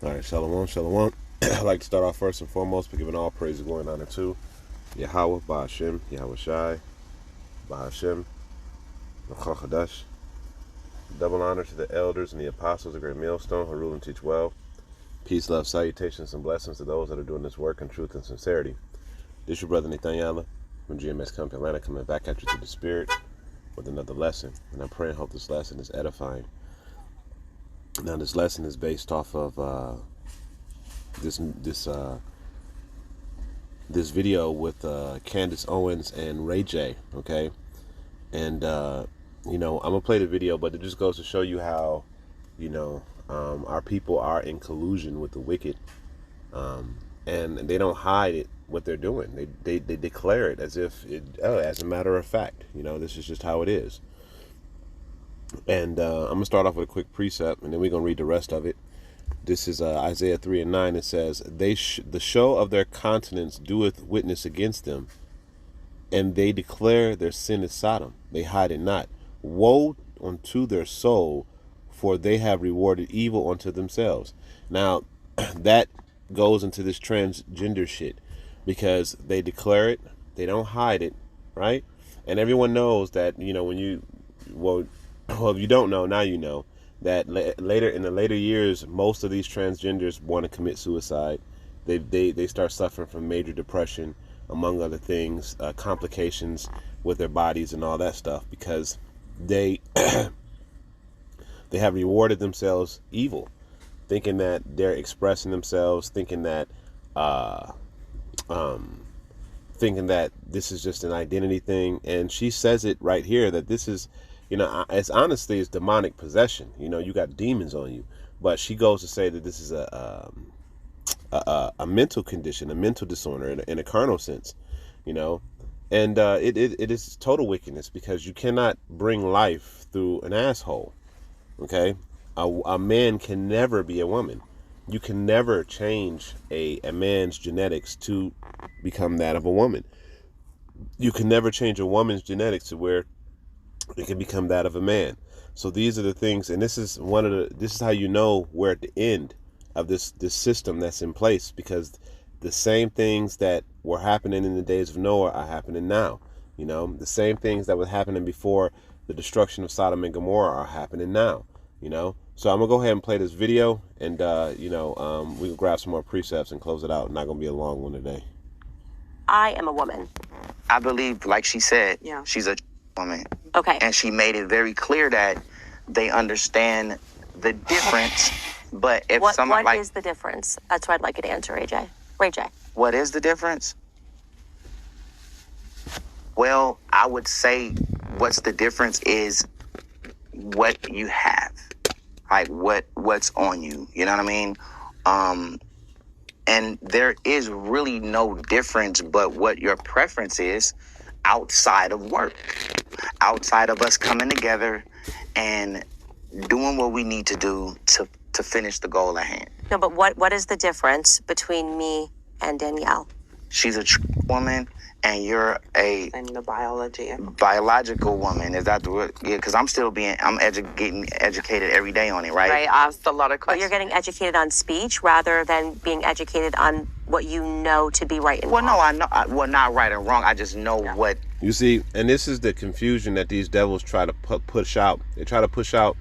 All right, shalom, shalom. I'd like to start off first and foremost by giving all praise and glory and honor to Yahweh, Ba'ashem, Yahweh Shai, Ba'ashem, Chachadash. Double honor to the elders and the apostles of Great Millstone who rule and teach well. Peace, love, salutations, and blessings to those that are doing this work in truth and sincerity. This is your brother Nathaniel from GMS Company Atlanta, coming back at you through the Spirit with another lesson. And I pray and hope this lesson is edifying. Now, this lesson is based off of this video with Candace Owens and Ray J. Okay, and I'm gonna play the video, but it just goes to show you how our people are in collusion with the wicked, and they don't hide it what they're doing. They declare it as if as a matter of fact. This is just how it is. And I'm gonna start off with a quick precept, and then we're gonna read the rest of it. This is Isaiah 3:9. It says, the show of their countenance doeth witness against them, and they declare their sin is Sodom. They hide it not. Woe unto their soul, for they have rewarded evil unto themselves. Now, that goes into this transgender shit, because they declare it, they don't hide it, right? And everyone knows that, when you, if you don't know, now you know, that later in the later years, most of these transgenders want to commit suicide. They start suffering from major depression, among other things, complications with their bodies and all that stuff, because they they have rewarded themselves evil, thinking that they're expressing themselves, thinking that this is just an identity thing. And she says it right here that this is, as honestly as demonic possession. You got demons on you, but she goes to say that this is a mental condition, a mental disorder in a carnal sense, and it is total wickedness, because you cannot bring life through an asshole. Okay, a man can never be a woman. You can never change a man's genetics to become that of a woman. You can never change a woman's genetics to where it can become that of a man. So these are the things, and this is how you know we're at the end of this system that's in place, because the same things that were happening in the days of Noah are happening now. The same things that were happening before the destruction of Sodom and Gomorrah are happening now. So I'm gonna go ahead and play this video, and we can grab some more precepts and close it out. Not gonna be a long one today. I am a woman. I believe, like she said, she's a woman. Okay. And she made it very clear that they understand the difference. But if what somebody is the difference? That's what I'd like you to answer, Ray J. What is the difference? Well, I would say what's the difference is what you have, like what's on you. You know what I mean? And there is really no difference but what your preference is outside of work, outside of us coming together and doing what we need to do to finish the goal at hand. No, but what is the difference between me and Danielle? She's a woman, and you're and the biological woman. Is that the word? Yeah, because I'm getting educated every day on it, right? I asked a lot of But questions. you're getting educated on speech rather than being educated on what you know to be right and Well, wrong. no, I know. Well, not right and wrong. I just know what. You see, and this is the confusion that these devils try to push out. They try to push out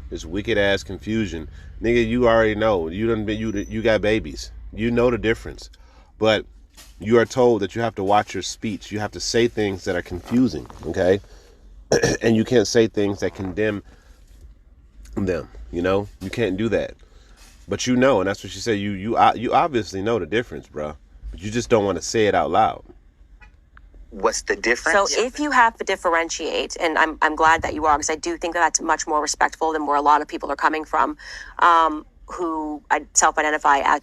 this wicked ass confusion. Nigga, you already know. You got babies. You know the difference. But you are told that you have to watch your speech. You have to say things that are confusing, okay? And you can't say things that condemn them, You can't do that. But and that's what she said. You obviously know the difference, bro. But you just don't want to say it out loud. What's the difference? So if you have to differentiate, and I'm glad that you are, because I do think that that's much more respectful than where a lot of people are coming from, who self-identify as.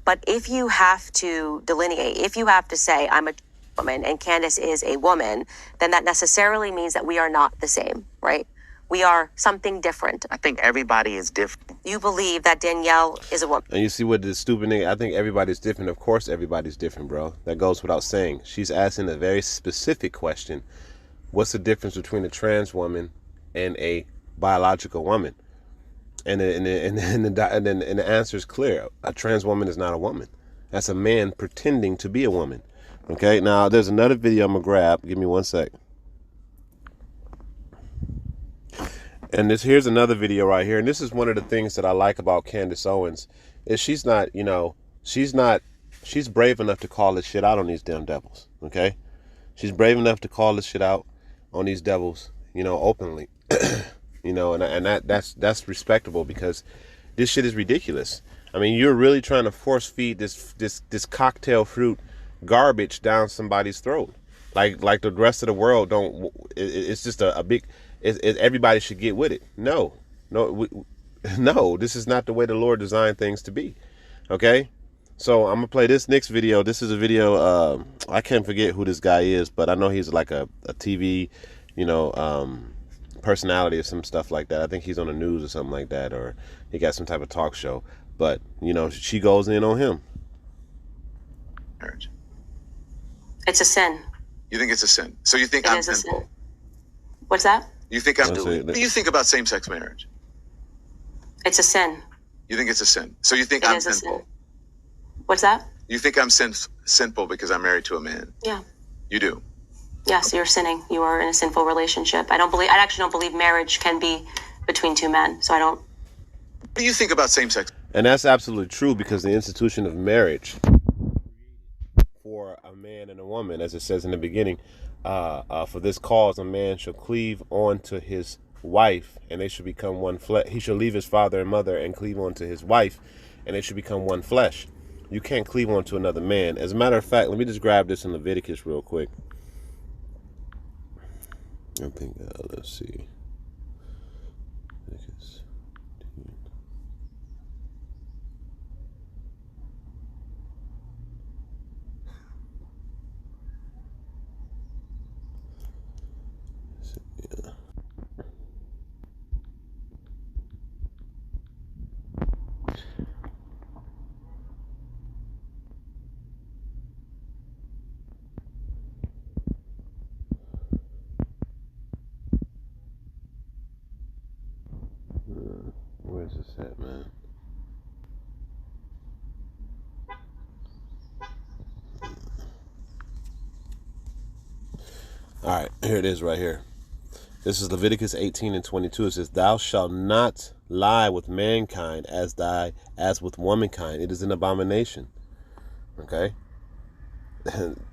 But if you have to delineate, if you have to say I'm a woman and Candace is a woman, then that necessarily means that we are not the same, right? We are something different. I think everybody is different. You believe that Danielle is a woman. And you see what this stupid nigga, I think everybody's different. Of course everybody's different, bro. That goes without saying. She's asking a very specific question. What's the difference between a trans woman and a biological woman? And the answer is clear. A trans woman is not a woman. That's a man pretending to be a woman. Okay. Now there's another video I'm gonna grab. Give me 1 sec. And here's another video right here. And this is one of the things that I like about Candace Owens is she's not, she's brave enough to call this shit out on these damn devils. Okay. She's brave enough to call this shit out on these devils, openly. And that's respectable, because this shit is ridiculous. I mean, you're really trying to force feed this cocktail fruit garbage down somebody's throat, like the rest of the world don't. It's just a big. Everybody should get with it. No, no, this is not the way the Lord designed things to be. Okay, so I'm gonna play this next video. This is a video. I can't forget who this guy is, but I know he's like a TV, personality or some stuff like that. I think he's on the news or something like that, or he got some type of talk show. But she goes in on him. Marriage. It's a sin. You think it's a sin? So you think I'm sinful? What's that? You think I'm doing? What do you think about same-sex marriage? It's a sin. You think it's a sin? So you think I'm sinful? What's that? You think I'm sinful because I'm married to a man? Yeah. You do? Yes, you're sinning. You are in a sinful relationship. I actually don't believe marriage can be between two men. So I don't. What do you think about same-sex? And that's absolutely true, because the institution of marriage for a man and a woman, as it says in the beginning, for this cause a man shall cleave on to his wife, and they shall become one flesh. He shall leave his father and mother and cleave on to his wife, and they shall become one flesh. You can't cleave on to another man. As a matter of fact, let me just grab this in Leviticus real quick. I think, let's see. Leviticus. Yeah. Where's this at, man? All right, here it is right here. This is Leviticus 18:22. It says, "Thou shalt not lie with mankind as with womankind. It is an abomination." Okay?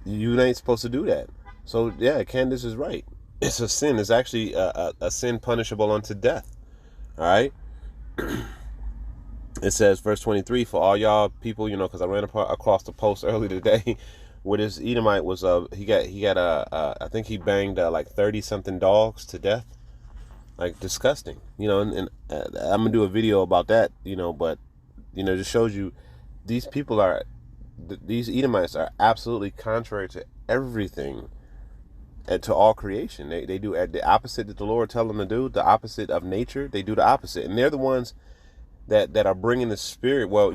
You ain't supposed to do that. So, yeah, Candace is right. It's a sin. It's actually a sin punishable unto death. All right? It says, verse 23, for all y'all people, because I ran across the post earlier today where this Edomite was, I think he banged like 30-something dogs to death. Like, disgusting. And I'm going to do a video about that, but, it just shows you these Edomites are absolutely contrary to everything and to all creation. They do the opposite that the Lord tell them to do, the opposite of nature. They do the opposite. And they're the ones that are bringing the spirit. Well,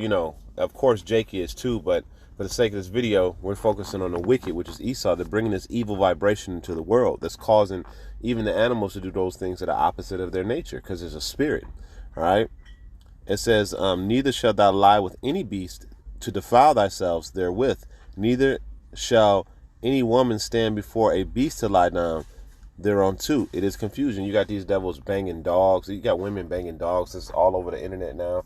of course Jake is too, but for the sake of this video, we're focusing on the wicked, which is Esau. They're bringing this evil vibration into the world that's causing even the animals to do those things that are opposite of their nature, because there's a spirit. All right. It says, neither shalt thou lie with any beast to defile thyself therewith, neither shall any woman stand before a beast to lie down thereunto. It is confusion. You got these devils banging dogs. You got women banging dogs. It's all over the internet now.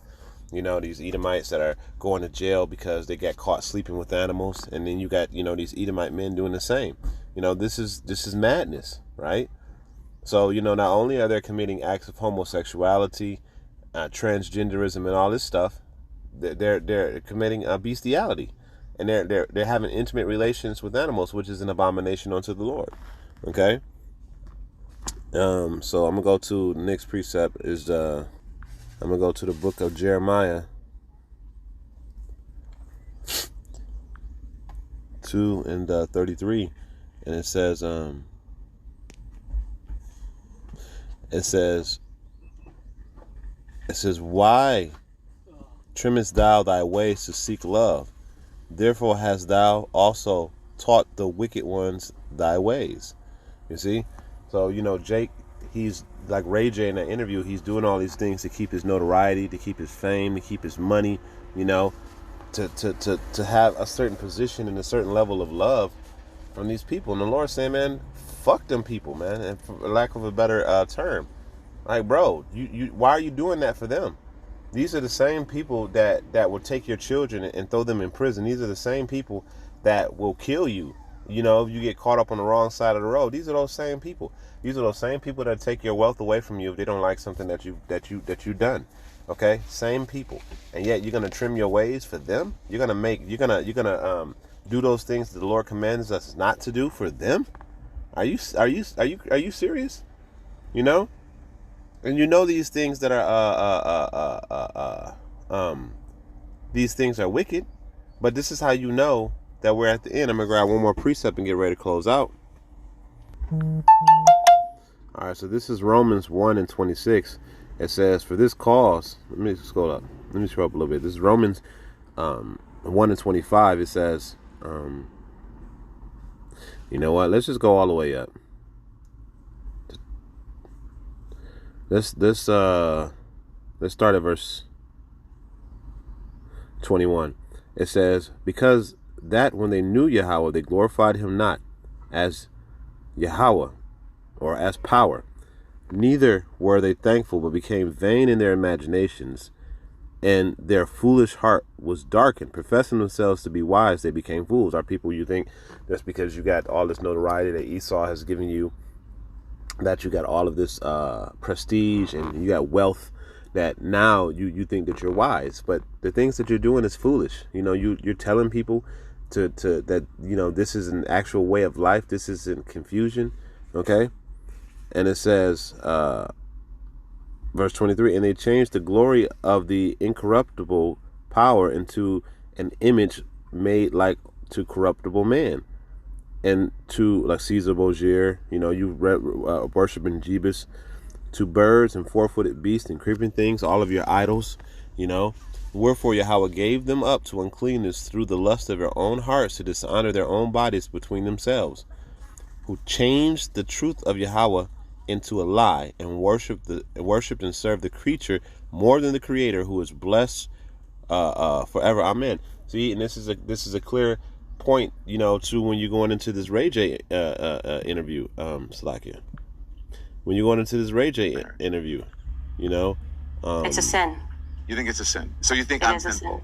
These Edomites that are going to jail because they got caught sleeping with animals. And then you got, these Edomite men doing the same. This is madness, right? So, not only are they committing acts of homosexuality, transgenderism, and all this stuff, they're committing bestiality, and they're having intimate relations with animals, which is an abomination unto the Lord. Okay. So I'm gonna go to the next precept. I'm gonna go to the book of Jeremiah 2:33, and it says, why trimmest thou thy ways to seek love? Therefore hast thou also taught the wicked ones thy ways. You see? So, Jake, he's like Ray J in that interview, he's doing all these things to keep his notoriety, to keep his fame, to keep his money, to have a certain position and a certain level of love from these people. And the Lord's saying, man, fuck them people, man. And for lack of a better term, like, bro, you why are you doing that for them? These are the same people that will take your children and throw them in prison. These are the same people that will kill you, if you get caught up on the wrong side of the road. These are those same people. These are those same people that take your wealth away from you if they don't like something that you've done. Okay, same people, and yet you're gonna trim your ways for them. You're gonna do those things that the Lord commands us not to do for them. Are you serious? And these things that are these things are wicked, but this is how you know that we're at the end. I'm gonna grab one more precept and get ready to close out. All right, so this is Romans 1:26. It says, "For this cause," let me scroll up. Let me scroll up a little bit. This is Romans 1:25. It says, you know what? Let's just go all the way up. Let's start at verse 21. It says, "Because that when they knew Yahweh, they glorified him not as Yahweh or as power. Neither were they thankful, but became vain in their imaginations, and their foolish heart was darkened. Professing themselves to be wise, they became fools." Our people, you think that's because you got all this notoriety that Esau has given you, that you got all of this prestige and you got wealth, that now you think that you're wise, but the things that you're doing is foolish. You're telling people to that this is an actual way of life. This isn't confusion. Okay. And it says, verse 23, "And they changed the glory of the incorruptible power into an image made like to corruptible man, and to like Caesar Borgia, worshiping Jebus, to birds and four-footed beasts and creeping things, all of your idols, Wherefore Yahweh gave them up to uncleanness through the lust of their own hearts, to dishonor their own bodies between themselves, who changed the truth of Yahweh into a lie, and worshipped and served the creature more than the Creator, who is blessed forever. Amen." See, and this is a clear point, to when you're going into this Ray J interview, Slakia. When you're going into this Ray J interview, It's a sin. You think it's a sin? So you think It I'm is a sinful?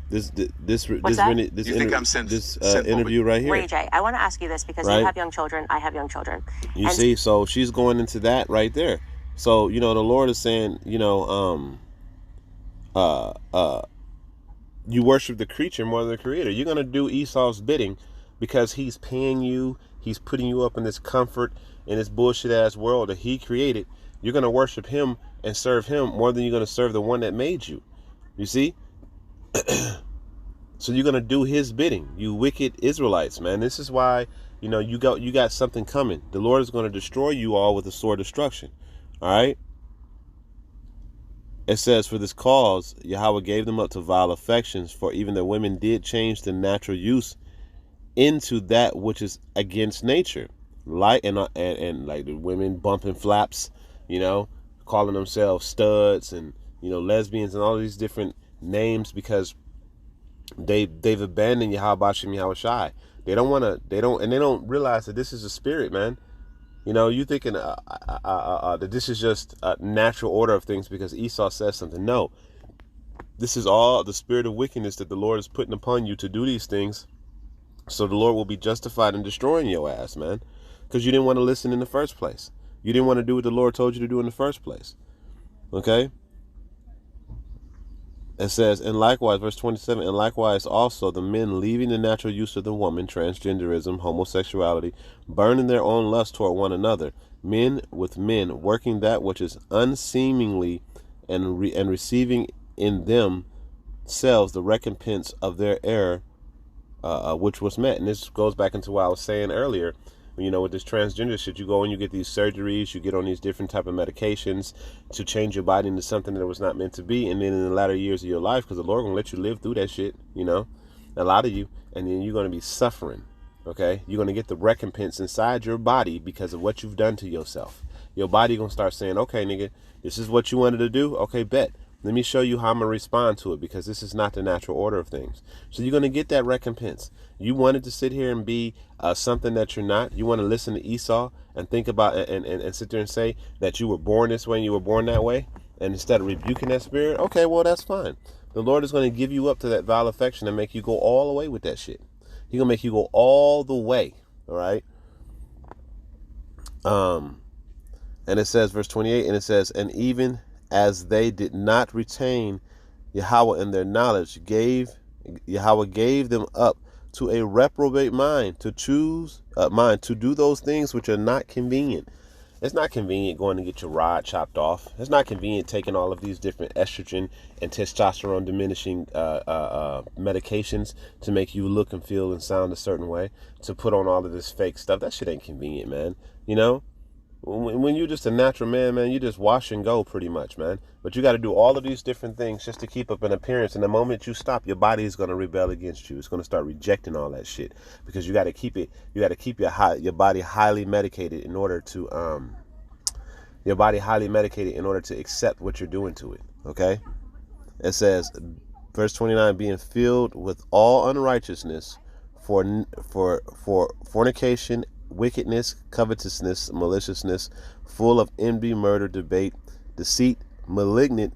Interview right here. Ray J, I want to ask you this because Right? you have young children, I have young children. You see, so she's going into that right there. So, the Lord is saying, you worship the creature more than the Creator. You're going to do Esau's bidding because he's paying you. He's putting you up in this comfort in this bullshit ass world that he created. You're going to worship him and serve him more than you're going to serve the one that made you. You see? So you're going to do his bidding, you wicked Israelites, man. This is why, you got something coming. The Lord is going to destroy you all with a sword of destruction. All right? It says, "For this cause Yahweh gave them up to vile affections, for even the women did change the natural use into that which is against nature." Like and like the women bumping flaps, calling themselves studs and lesbians and all these different names, because they've abandoned Yahweh Shem Yahweh Shai. They don't realize that this is a spirit, man. You thinking that this is just a natural order of things because Esau says something. No, this is all the spirit of wickedness that the Lord is putting upon you to do these things, so the Lord will be justified in destroying your ass, man, because you didn't want to listen in the first place. You didn't want to do what the Lord told you to do in the first place. Okay? It says, "And likewise," verse 27, "and likewise also the men, leaving the natural use of the woman," transgenderism, homosexuality, "burning their own lust toward one another, men with men, working that which is unseemingly, and receiving in themselves the recompense of their error, which was met." And this goes back into what I was saying earlier. With this transgender shit, you go and you get these surgeries, you get on these different type of medications to change your body into something that it was not meant to be. And then in the latter years of your life, because the Lord gonna let you live through that shit, a lot of you, and then you're gonna be suffering. Okay, you're gonna get the recompense inside your body because of what you've done to yourself. your body gonna start saying, okay, nigga, this is what you wanted to do. Okay, bet. Let me show you how I'm gonna respond to it, because this is not the natural order of things. So you're gonna get that recompense. You wanted to sit here and be something that you're not. You want to listen to Esau and think about and sit there and say that you were born this way and you were born that way, and instead of rebuking that spirit, okay, well, that's fine. The Lord is going to give you up to that vile affection and make you go all the way with that shit. He's gonna make you go all the way. All right. And it says, verse 28, and it says, and even as they did not retain Yahweh in their knowledge, Yahweh gave them up to a reprobate mind to do those things which are not convenient. It's not convenient going to get your rod chopped off. It's not convenient taking all of these different estrogen and testosterone diminishing medications to make you look and feel and sound a certain way, to put on all of this fake stuff. That shit ain't convenient, man. You know? When you're just a natural man, you just wash and go pretty much, man. But you got to do all of these different things just to keep up an appearance. And the moment you stop, your body is going to rebel against you. It's going to start rejecting all that shit, because you got to keep it. You got to keep your body highly medicated in order to accept what you're doing to it. Okay. It says, verse 29, being filled with all unrighteousness, for fornication, wickedness, covetousness, maliciousness, full of envy, murder, debate, deceit, malignancy,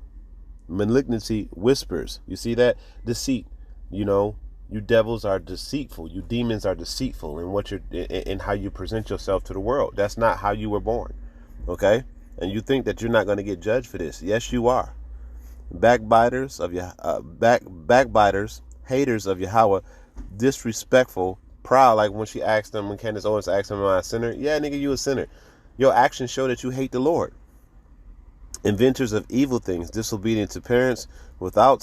whispers. You see that? Deceit. You know, you devils are deceitful. You demons are deceitful in how you present yourself to the world. That's not how you were born. Okay? And you think that you're not going to get judged for this. Yes, you are. Backbiters, haters of Yahweh, disrespectful, proud, like when Candace Owens asked them, am I a sinner? Yeah, nigga, you a sinner. Your actions show that you hate the Lord. Inventors of evil things, disobedient to parents, without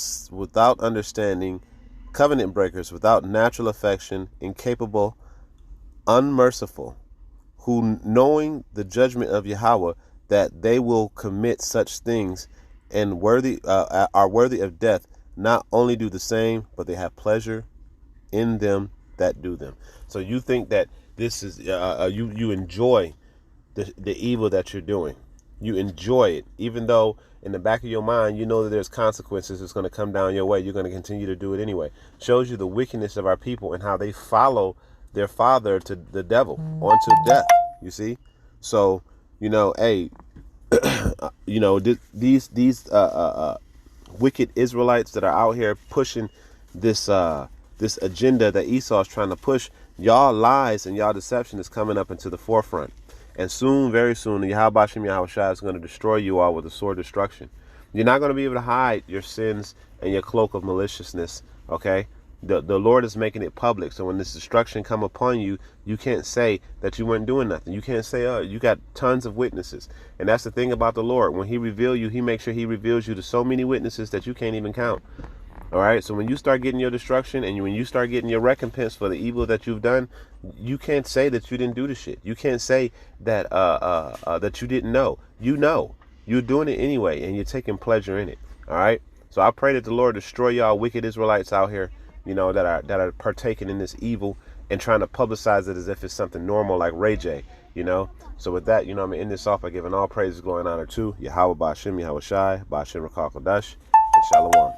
understanding, covenant breakers, without natural affection, incapable, unmerciful, who, knowing the judgment of Yahweh, that they will commit such things and are worthy of death, not only do the same, but they have pleasure in them that do them. So you think that this is you enjoy the evil that you're doing. You enjoy it, even though in the back of your mind you know that there's consequences that's going to come down your way. You're going to continue to do it anyway. Shows you the wickedness of our people and how they follow their father, to the devil, onto death. You see? So, you know, hey, you know, these wicked Israelites that are out here pushing this agenda that Esau is trying to push, y'all lies and y'all deception is coming up into the forefront. And soon, very soon, Yahweh Shem Yahweh Shai is going to destroy you all with a sword of destruction. You're not going to be able to hide your sins and your cloak of maliciousness, okay? The Lord is making it public. So when this destruction come upon you, you can't say that you weren't doing nothing. You can't say, oh, you got tons of witnesses. And that's the thing about the Lord. When he reveals you, he makes sure he reveals you to so many witnesses that you can't even count. All right. So when you start getting your destruction and when you start getting your recompense for the evil that you've done, you can't say that you didn't do the shit. You can't say that that you didn't know. You know, you're doing it anyway, and you're taking pleasure in it. All right. So I pray that the Lord destroy y'all wicked Israelites out here, you know, that are partaking in this evil and trying to publicize it as if it's something normal, like Ray J, you know. So with that, you know, I'm gonna end this off by giving all praises, glory, and honor to Yahweh Ba'ashem, Yahweh Shai, Ba'ashem Rakal Kodash, and Shalom.